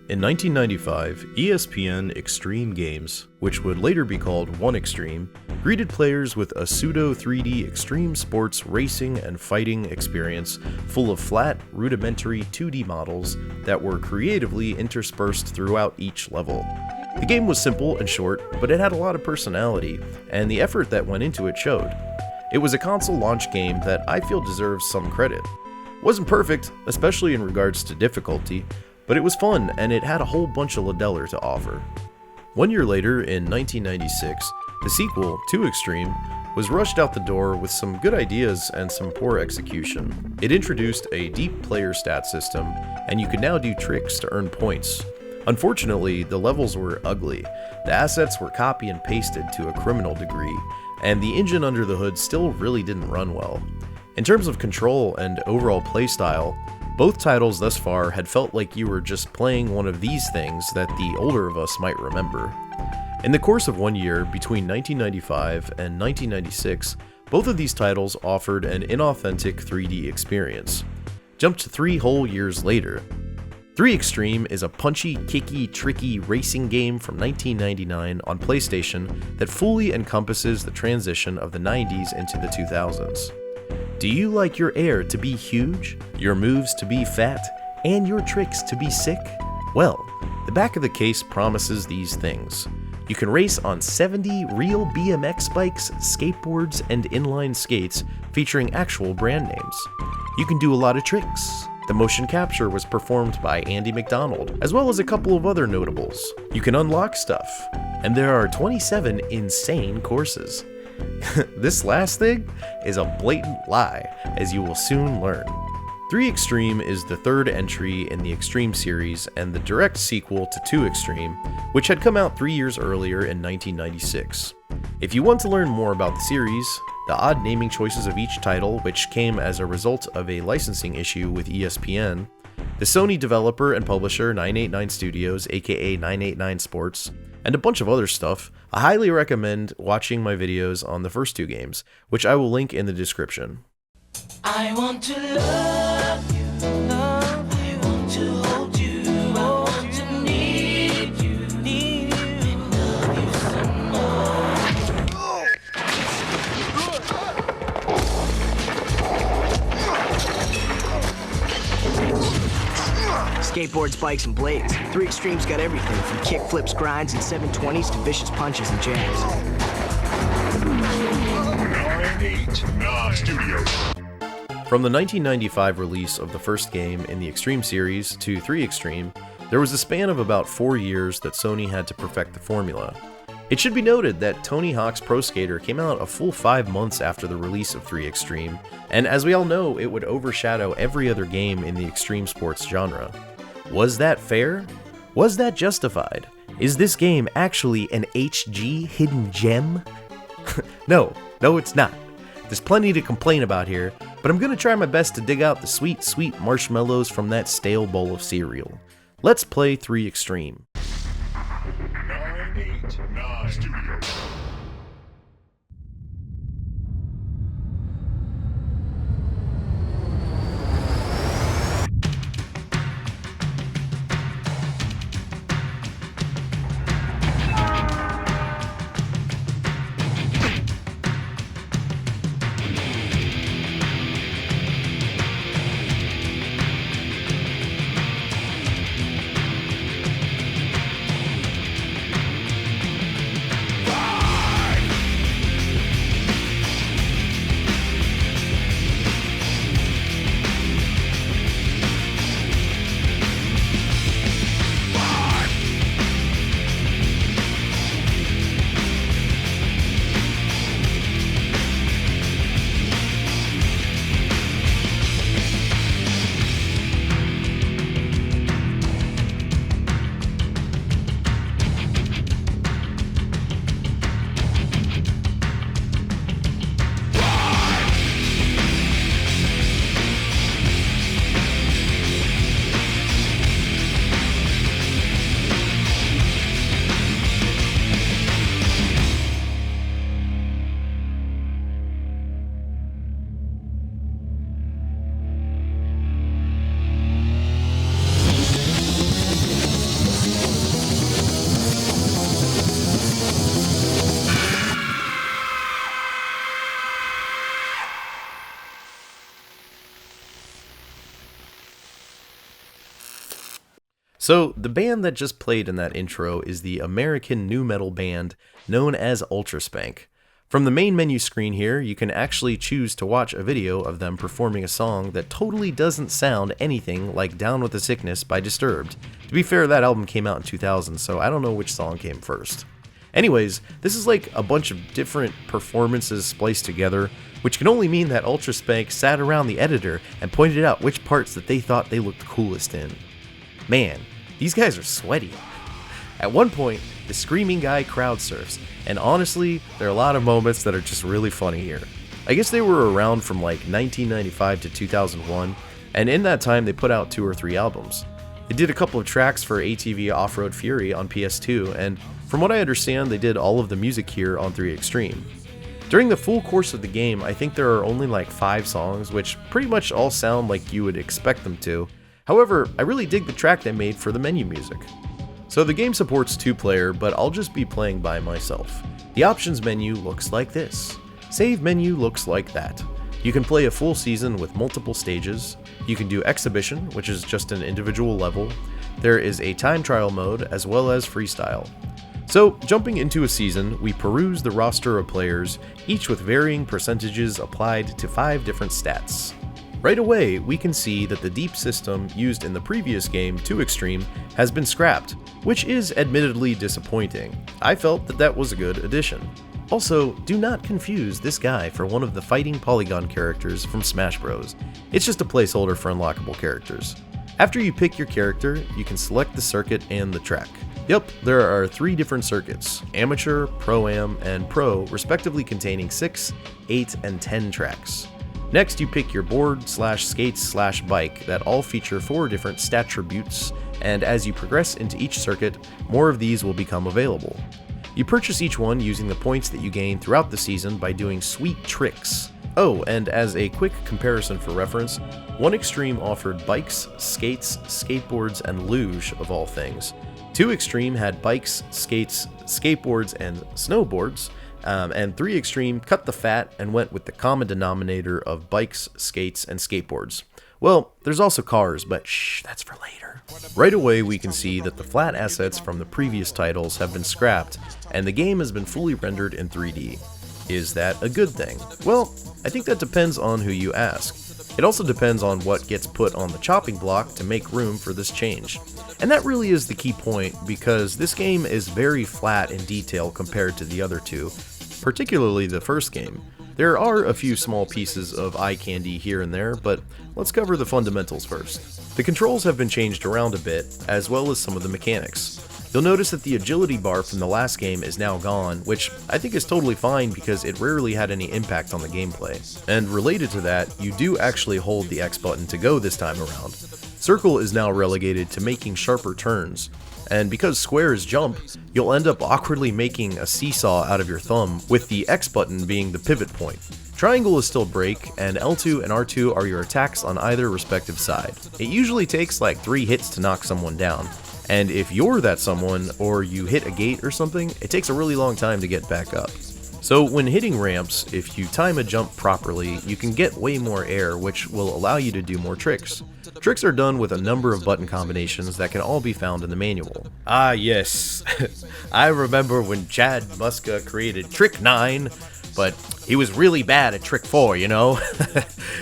In 1995, ESPN Extreme Games, which would later be called One Extreme, greeted players with a pseudo 3D extreme sports racing and fighting experience full of flat, rudimentary 2D models that were creatively interspersed throughout each level. The game was simple and short, but it had a lot of personality, and the effort that went into it showed. It was a console launch game that I feel deserves some credit. Wasn't perfect, especially in regards to difficulty, but it was fun, and it had a whole bunch of Ladeller to offer. 1 year later, in 1996, the sequel, 2 Extreme, was rushed out the door with some good ideas and some poor execution. It introduced a deep player stat system, and you could now do tricks to earn points. Unfortunately, the levels were ugly, the assets were copy and pasted to a criminal degree, and the engine under the hood still really didn't run well. In terms of control and overall playstyle, both titles thus far had felt like you were just playing one of these things that the older of us might remember. In the course of 1 year, between 1995 and 1996, both of these titles offered an inauthentic 3D experience. Jumped 3 whole years later, 3 Extreme is a punchy, kicky, tricky racing game from 1999 on PlayStation that fully encompasses the transition of the 90s into the 2000s. Do you like your air to be huge, your moves to be fat, and your tricks to be sick? Well, the back of the case promises these things. You can race on 70 real BMX bikes, skateboards, and inline skates featuring actual brand names. You can do a lot of tricks. The motion capture was performed by Andy McDonald, as well as a couple of other notables. You can unlock stuff, and there are 27 insane courses. This last thing is a blatant lie, as you will soon learn. 3 Extreme is the third entry in the Extreme series and the direct sequel to 2 Extreme, which had come out 3 years earlier in 1996. If you want to learn more about the series, the odd naming choices of each title, which came as a result of a licensing issue with ESPN, the Sony developer and publisher 989 Studios, aka 989 Sports, and a bunch of other stuff, I highly recommend watching my videos on the first 2 games, which I will link in the description. I want to love you, I want to hold you, I want to need you, and love you some more. Skateboards, bikes, and blades. 3 Extreme's got everything from kick flips, grinds, and 720s to vicious punches and jabs. 989 Studios. From the 1995 release of the first game in the Extreme series to 3 Extreme, there was a span of about 4 years that Sony had to perfect the formula. It should be noted that Tony Hawk's Pro Skater came out a full 5 months after the release of 3 Extreme, and as we all know, it would overshadow every other game in the extreme sports genre. Was that fair? Was that justified? Is this game actually an HG hidden gem? No, it's not. There's plenty to complain about here, but I'm gonna try my best to dig out the sweet, sweet marshmallows from that stale bowl of cereal. Let's play 3 Extreme. 989 Studios. So, the band that just played in that intro is the American nu metal band known as Ultraspank. From the main menu screen here, you can actually choose to watch a video of them performing a song that totally doesn't sound anything like Down with the Sickness by Disturbed. To be fair, that album came out in 2000, so I don't know which song came first. Anyways, this is like a bunch of different performances spliced together, which can only mean that Ultraspank sat around the editor and pointed out which parts that they thought they looked coolest in. Man, these guys are sweaty. At one point, the screaming guy crowd surfs, and honestly, there are a lot of moments that are just really funny here. I guess they were around from like 1995 to 2001, and in that time they put out 2 or 3 albums. They did a couple of tracks for ATV Off-Road Fury on PS2, and from what I understand, they did all of the music here on 3 Extreme. During the full course of the game, I think there are only like 5 songs, which pretty much all sound like you would expect them to. However, I really dig the track they made for the menu music. So the game supports 2-player, but I'll just be playing by myself. The options menu looks like this. Save menu looks like that. You can play a full season with multiple stages. You can do exhibition, which is just an individual level. There is a time trial mode as well as freestyle. So, jumping into a season, we peruse the roster of players, each with varying percentages applied to 5 different stats. Right away, we can see that the deep system used in the previous game, 2 Extreme, has been scrapped, which is admittedly disappointing. I felt that that was a good addition. Also, do not confuse this guy for one of the fighting polygon characters from Smash Bros. It's just a placeholder for unlockable characters. After you pick your character, you can select the circuit and the track. Yep, there are 3 different circuits, Amateur, Pro-Am, and Pro, respectively containing 6, 8, and 10 tracks. Next, you pick your board/skates/bike that all feature 4 different stat attributes, and as you progress into each circuit, more of these will become available. You purchase each one using the points that you gain throughout the season by doing sweet tricks. Oh, and as a quick comparison for reference, 1 Extreme offered bikes, skates, skateboards, and luge of all things. 2 Extreme had bikes, skates, skateboards, and snowboards, and 3 Extreme cut the fat and went with the common denominator of bikes, skates, and skateboards. Well, there's also cars, but shh, that's for later. Right away, we can see that the flat assets from the previous titles have been scrapped, and the game has been fully rendered in 3D. Is that a good thing? Well, I think that depends on who you ask. It also depends on what gets put on the chopping block to make room for this change. And that really is the key point, because this game is very flat in detail compared to the other 2, particularly the first game. There are a few small pieces of eye candy here and there, but let's cover the fundamentals first. The controls have been changed around a bit, as well as some of the mechanics. You'll notice that the agility bar from the last game is now gone, which I think is totally fine because it rarely had any impact on the gameplay. And related to that, you do actually hold the X button to go this time around. Circle is now relegated to making sharper turns, and because squares jump, you'll end up awkwardly making a seesaw out of your thumb, with the X button being the pivot point. Triangle is still brake, and L2 and R2 are your attacks on either respective side. It usually takes like 3 hits to knock someone down, and if you're that someone, or you hit a gate or something, it takes a really long time to get back up. So when hitting ramps, if you time a jump properly, you can get way more air, which will allow you to do more tricks. Tricks are done with a number of button combinations that can all be found in the manual. Ah yes, I remember when Chad Muska created Trick 9, but he was really bad at Trick 4, you know?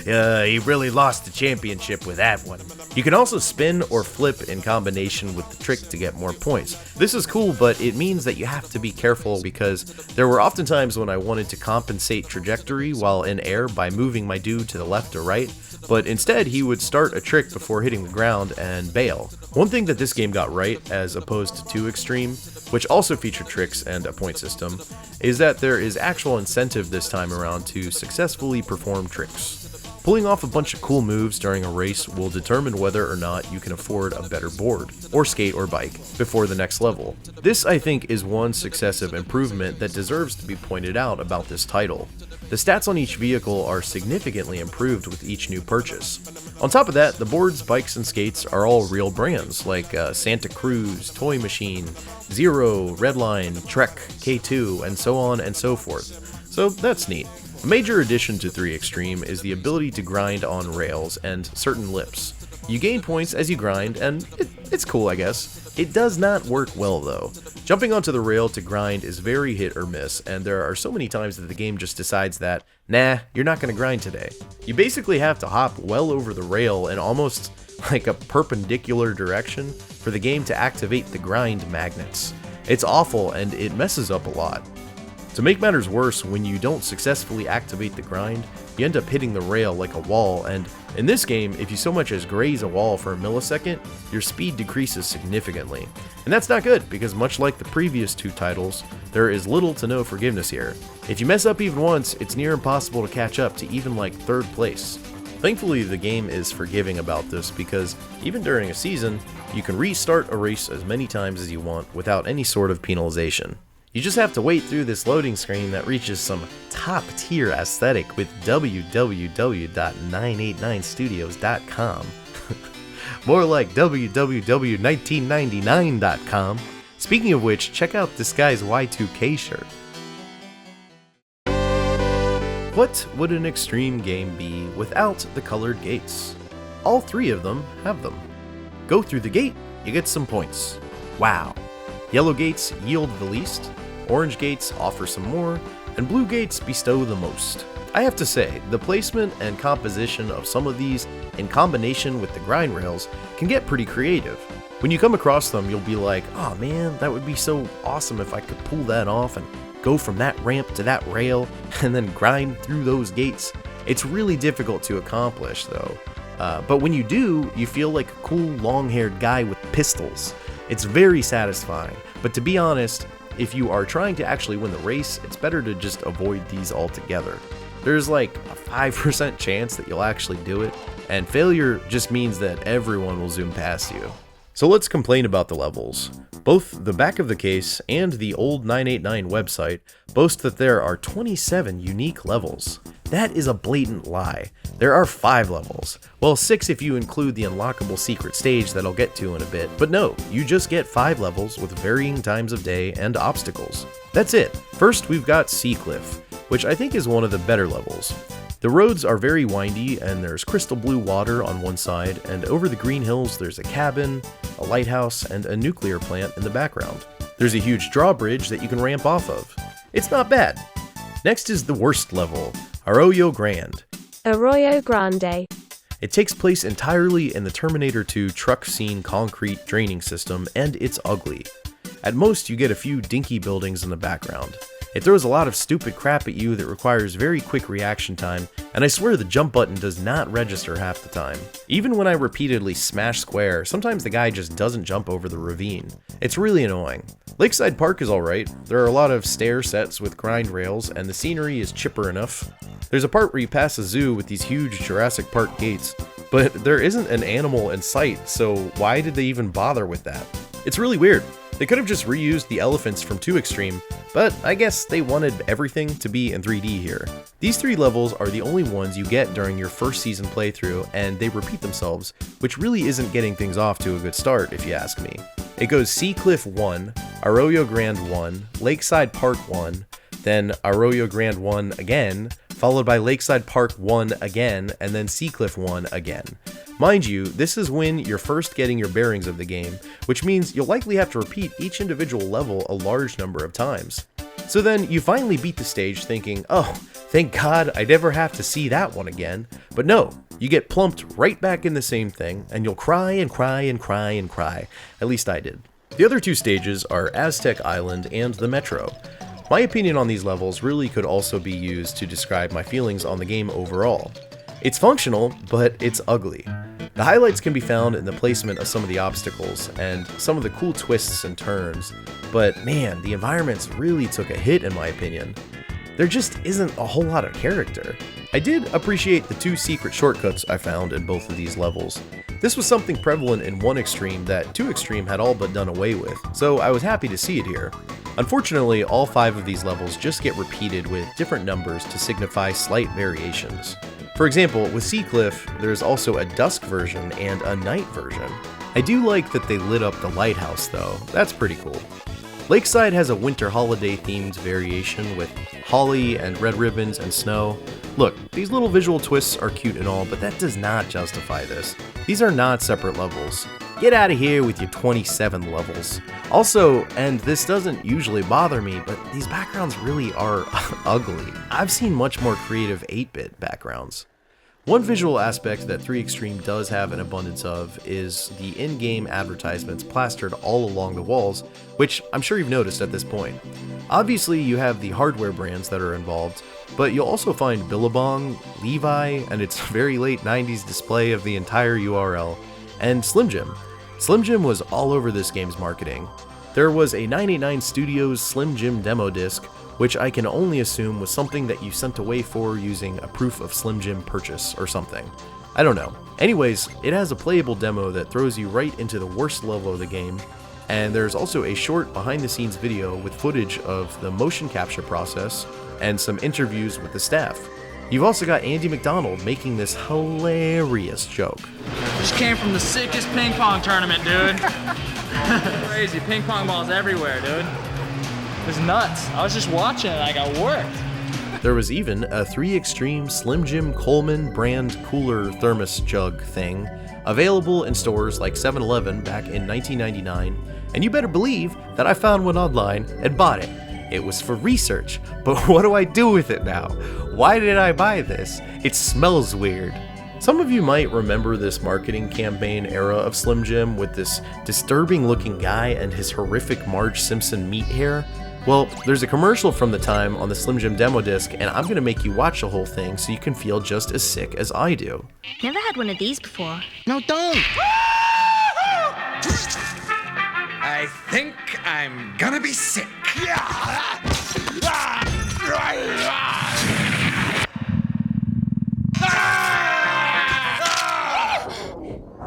He really lost the championship with that one. You can also spin or flip in combination with the trick to get more points. This is cool, but it means that you have to be careful because there were often times when I wanted to compensate trajectory while in air by moving my dude to the left or right, but instead he would start a trick before hitting the ground and bail. One thing that this game got right, as opposed to 2 Extreme, which also featured tricks and a point system, is that there is actual incentive this time around to successfully perform tricks. Pulling off a bunch of cool moves during a race will determine whether or not you can afford a better board, or skate or bike, before the next level. This, I think, is one successive improvement that deserves to be pointed out about this title. The stats on each vehicle are significantly improved with each new purchase. On top of that, the boards, bikes, and skates are all real brands, like Santa Cruz, Toy Machine, Zero, Redline, Trek, K2, and so on and so forth. So that's neat. A major addition to 3 Extreme is the ability to grind on rails and certain lips. You gain points as you grind, and it's cool, I guess. It does not work well though. Jumping onto the rail to grind is very hit or miss, and there are so many times that the game just decides that, nah, you're not going to grind today. You basically have to hop well over the rail in almost like a perpendicular direction for the game to activate the grind magnets. It's awful and it messes up a lot. To make matters worse, when you don't successfully activate the grind, you end up hitting the rail like a wall, and in this game, if you so much as graze a wall for a millisecond, your speed decreases significantly. And that's not good, because much like the previous two titles, there is little to no forgiveness here. If you mess up even once, it's near impossible to catch up to even like 3rd place. Thankfully, the game is forgiving about this, because even during a season, you can restart a race as many times as you want without any sort of penalization. You just have to wait through this loading screen that reaches some top-tier aesthetic with www.989studios.com. More like www.1999.com. Speaking of which, check out this guy's Y2K shirt. What would an extreme game be without the colored gates? All 3 of them have them. Go through the gate, you get some points. Wow. Yellow gates yield the least, orange gates offer some more, and blue gates bestow the most. I have to say, the placement and composition of some of these, in combination with the grind rails, can get pretty creative. When you come across them, you'll be like, oh man, that would be so awesome if I could pull that off and go from that ramp to that rail, and then grind through those gates. It's really difficult to accomplish though. But when you do, you feel like a cool long-haired guy with pistols. It's very satisfying, but to be honest, if you are trying to actually win the race, it's better to just avoid these altogether. There's like a 5% chance that you'll actually do it, and failure just means that everyone will zoom past you. So let's complain about the levels. Both the back of the case and the old 989 website boast that there are 27 unique levels. That is a blatant lie. There are 5 levels. Well, 6 if you include the unlockable secret stage that I'll get to in a bit, but no, you just get 5 levels with varying times of day and obstacles. That's it. First, we've got Seacliff, which I think is one of the better levels. The roads are very windy, and there's crystal blue water on one side, and over the green hills there's a cabin, a lighthouse, and a nuclear plant in the background. There's a huge drawbridge that you can ramp off of. It's not bad. Next is the worst level, Arroyo Grande. Arroyo Grande. It takes place entirely in the Terminator 2 truck scene concrete draining system, and it's ugly. At most, you get a few dinky buildings in the background. It throws a lot of stupid crap at you that requires very quick reaction time, and I swear the jump button does not register half the time. Even when I repeatedly smash square, sometimes the guy just doesn't jump over the ravine. It's really annoying. Lakeside Park is alright. There are a lot of stair sets with grind rails, and the scenery is chipper enough. There's a part where you pass a zoo with these huge Jurassic Park gates, but there isn't an animal in sight, so why did they even bother with that? It's really weird. They could have just reused the elephants from 2 Extreme, but I guess they wanted everything to be in 3D here. These 3 levels are the only ones you get during your first season playthrough, and they repeat themselves, which really isn't getting things off to a good start if you ask me. It goes Seacliff 1, Arroyo Grande 1, Lakeside Park 1, then Arroyo Grande 1 again, followed by Lakeside Park 1 again, and then Seacliff 1 again. Mind you, this is when you're first getting your bearings of the game, which means you'll likely have to repeat each individual level a large number of times. So then you finally beat the stage thinking, oh, thank God I never have to see that one again. But no, you get plumped right back in the same thing, and you'll cry and cry and cry and cry. At least I did. The other 2 stages are Aztec Island and the Metro. My opinion on these levels really could also be used to describe my feelings on the game overall. It's functional, but it's ugly. The highlights can be found in the placement of some of the obstacles and some of the cool twists and turns, but man, the environments really took a hit in my opinion. There just isn't a whole lot of character. I did appreciate the 2 secret shortcuts I found in both of these levels. This was something prevalent in 1 Extreme that 2 Extreme had all but done away with, so I was happy to see it here. Unfortunately, all 5 of these levels just get repeated with different numbers to signify slight variations. For example, with Seacliff, there's also a dusk version and a night version. I do like that they lit up the lighthouse though, that's pretty cool. Lakeside has a winter holiday themed variation with holly and red ribbons and snow, Look, these little visual twists are cute and all, but that does not justify this. These are not separate levels. Get out of here with your 27 levels. Also, and this doesn't usually bother me, but these backgrounds really are ugly. I've seen much more creative 8-bit backgrounds. One visual aspect that 3 Extreme does have an abundance of is the in-game advertisements plastered all along the walls, which I'm sure you've noticed at this point. Obviously, you have the hardware brands that are involved, but you'll also find Billabong, Levi, and its very late 90s display of the entire URL, and Slim Jim. Slim Jim was all over this game's marketing. There was a 989 Studios Slim Jim demo disc, which I can only assume was something that you sent away for using a proof of Slim Jim purchase or something. I don't know. Anyways, it has a playable demo that throws you right into the worst level of the game, and there's also a short behind-the-scenes video with footage of the motion capture process and some interviews with the staff. You've also got Andy McDonald making this hilarious joke. Just came from the sickest ping pong tournament, dude. Crazy, ping pong balls everywhere, dude. It was nuts. I was just watching it, I got worked. There was even a 3 Extreme Slim Jim Coleman brand cooler thermos jug thing available in stores like 7-Eleven back in 1999, and you better believe that I found one online and bought it. It was for research, but what do I do with it now? Why did I buy this? It smells weird. Some of you might remember this marketing campaign era of Slim Jim with this disturbing looking guy and his horrific Marge Simpson meat hair. Well, there's a commercial from the time on the Slim Jim demo disc, and I'm gonna make you watch the whole thing so you can feel just as sick as I do. Never had one of these before. No, don't! I think I'm gonna be sick.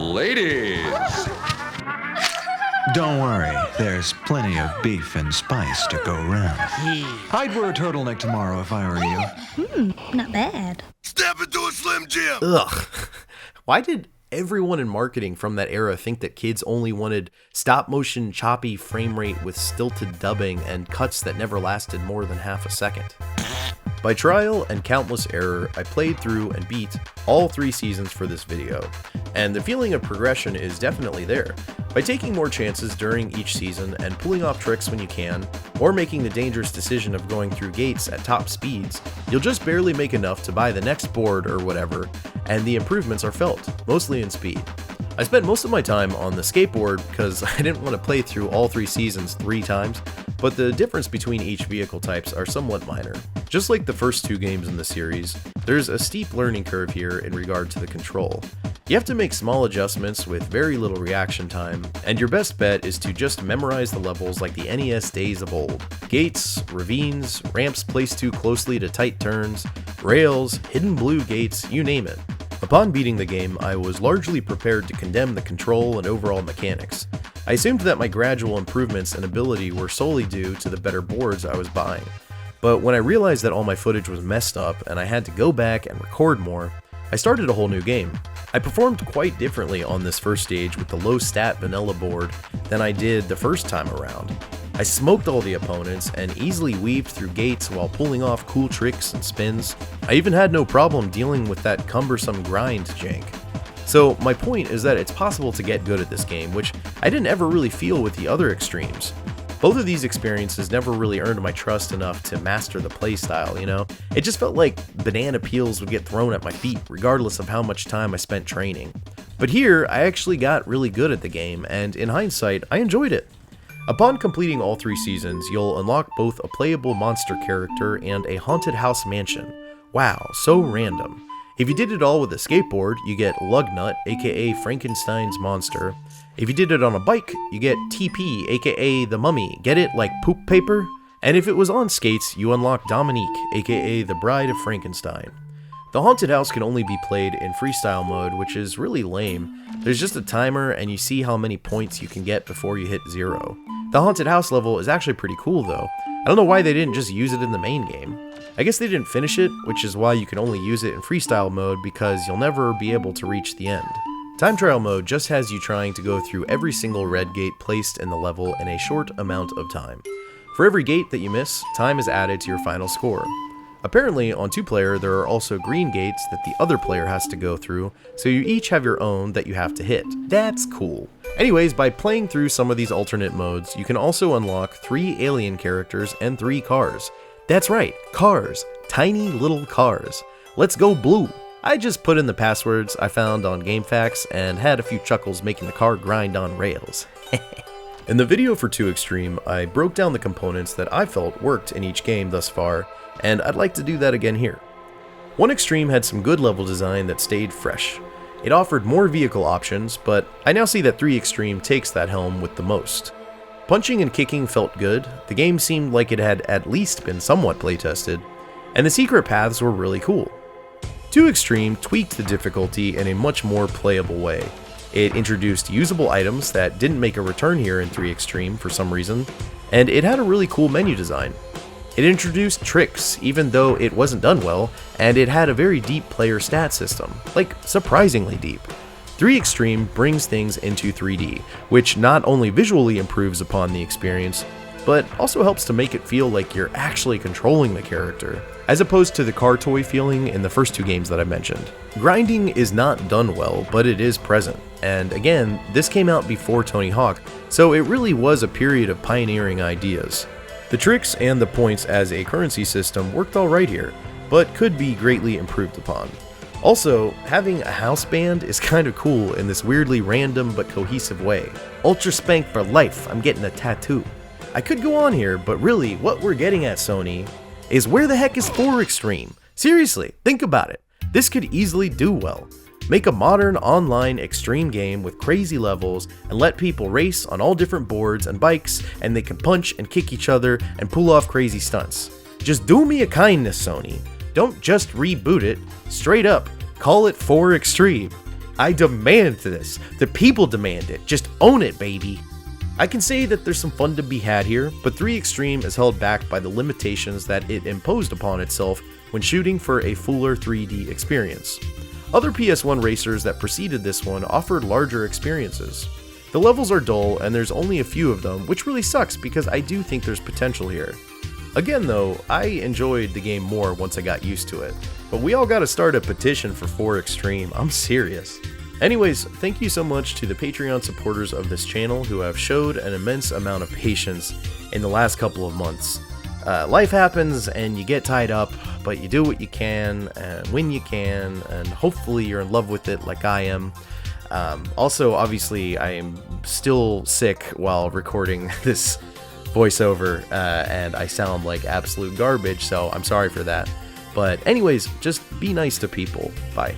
Ladies! Don't worry, there's plenty of beef and spice to go round. I'd wear a turtleneck tomorrow if I were you. Not bad. Step into a Slim Jim! Ugh. Why did everyone in marketing from that era think that kids only wanted stop-motion choppy frame rate with stilted dubbing and cuts that never lasted more than half a second? By trial and countless error, I played through and beat all 3 seasons for this video, and the feeling of progression is definitely there. By taking more chances during each season and pulling off tricks when you can, or making the dangerous decision of going through gates at top speeds, you'll just barely make enough to buy the next board or whatever, and the improvements are felt, mostly in speed. I spent most of my time on the skateboard because I didn't want to play through all 3 seasons 3 times, but the difference between each vehicle types are somewhat minor. Just like the first 2 games in the series, there's a steep learning curve here in regard to the control. You have to make small adjustments with very little reaction time, and your best bet is to just memorize the levels like the NES days of old. Gates, ravines, ramps placed too closely to tight turns, rails, hidden blue gates, you name it. Upon beating the game, I was largely prepared to condemn the control and overall mechanics. I assumed that my gradual improvements in ability were solely due to the better boards I was buying. But when I realized that all my footage was messed up and I had to go back and record more, I started a whole new game. I performed quite differently on this first stage with the low stat vanilla board than I did the first time around. I smoked all the opponents and easily weaved through gates while pulling off cool tricks and spins. I even had no problem dealing with that cumbersome grind jank. So my point is that it's possible to get good at this game, which I didn't ever really feel with the other extremes. Both of these experiences never really earned my trust enough to master the playstyle, you know? It just felt like banana peels would get thrown at my feet, regardless of how much time I spent training. But here, I actually got really good at the game, and in hindsight, I enjoyed it. Upon completing all 3 seasons, you'll unlock both a playable monster character and a haunted house mansion. Wow, so random. If you did it all with a skateboard, you get Lugnut, aka Frankenstein's monster. If you did it on a bike, you get TP, aka the mummy. Get it, like poop paper? And if it was on skates, you unlock Dominique, aka the Bride of Frankenstein. The haunted house can only be played in freestyle mode, which is really lame. There's just a timer and you see how many points you can get before you hit 0. The haunted house level is actually pretty cool though. I don't know why they didn't just use it in the main game. I guess they didn't finish it, which is why you can only use it in freestyle mode because you'll never be able to reach the end. Time trial mode just has you trying to go through every single red gate placed in the level in a short amount of time. For every gate that you miss, time is added to your final score. Apparently, on 2-player, there are also green gates that the other player has to go through, so you each have your own that you have to hit. That's cool. Anyways, by playing through some of these alternate modes, you can also unlock 3 alien characters and 3 cars. That's right, cars. Tiny little cars. Let's go blue. I just put in the passwords I found on GameFAQs and had a few chuckles making the car grind on rails. In the video for 2 Extreme, I broke down the components that I felt worked in each game thus far, and I'd like to do that again here. 1 Extreme had some good level design that stayed fresh. It offered more vehicle options, but I now see that 3 Extreme takes that helm with the most. Punching and kicking felt good, the game seemed like it had at least been somewhat playtested, and the secret paths were really cool. 2 Extreme tweaked the difficulty in a much more playable way. It introduced usable items that didn't make a return here in 3 Extreme for some reason, and it had a really cool menu design. It introduced tricks, even though it wasn't done well, and it had a very deep player stat system, like surprisingly deep. 3 Extreme brings things into 3D, which not only visually improves upon the experience, but also helps to make it feel like you're actually controlling the character, as opposed to the car toy feeling in the first 2 games that I mentioned. Grinding is not done well, but it is present, and again, this came out before Tony Hawk, so it really was a period of pioneering ideas. The tricks and the points as a currency system worked alright here, but could be greatly improved upon. Also, having a house band is kind of cool in this weirdly random but cohesive way. Ultra Spank for life, I'm getting a tattoo. I could go on here, but really, what we're getting at, Sony, is where the heck is 4 Extreme? Seriously, think about it. This could easily do well. Make a modern online extreme game with crazy levels and let people race on all different boards and bikes, and they can punch and kick each other and pull off crazy stunts. Just do me a kindness, Sony. Don't just reboot it. Straight up, call it 4 Extreme. I demand this. The people demand it. Just own it, baby. I can say that there's some fun to be had here, but 3 Extreme is held back by the limitations that it imposed upon itself when shooting for a fuller 3D experience. Other PS1 racers that preceded this one offered larger experiences. The levels are dull and there's only a few of them, which really sucks because I do think there's potential here. Again though, I enjoyed the game more once I got used to it, but we all gotta start a petition for 4 Extreme, I'm serious. Anyways, thank you so much to the Patreon supporters of this channel who have showed an immense amount of patience in the last couple of months. Life happens and you get tied up, but you do what you can and when you can, and hopefully you're in love with it like I am. Also, obviously, I am still sick while recording this voiceover, and I sound like absolute garbage, so I'm sorry for that. But anyways, just be nice to people. Bye.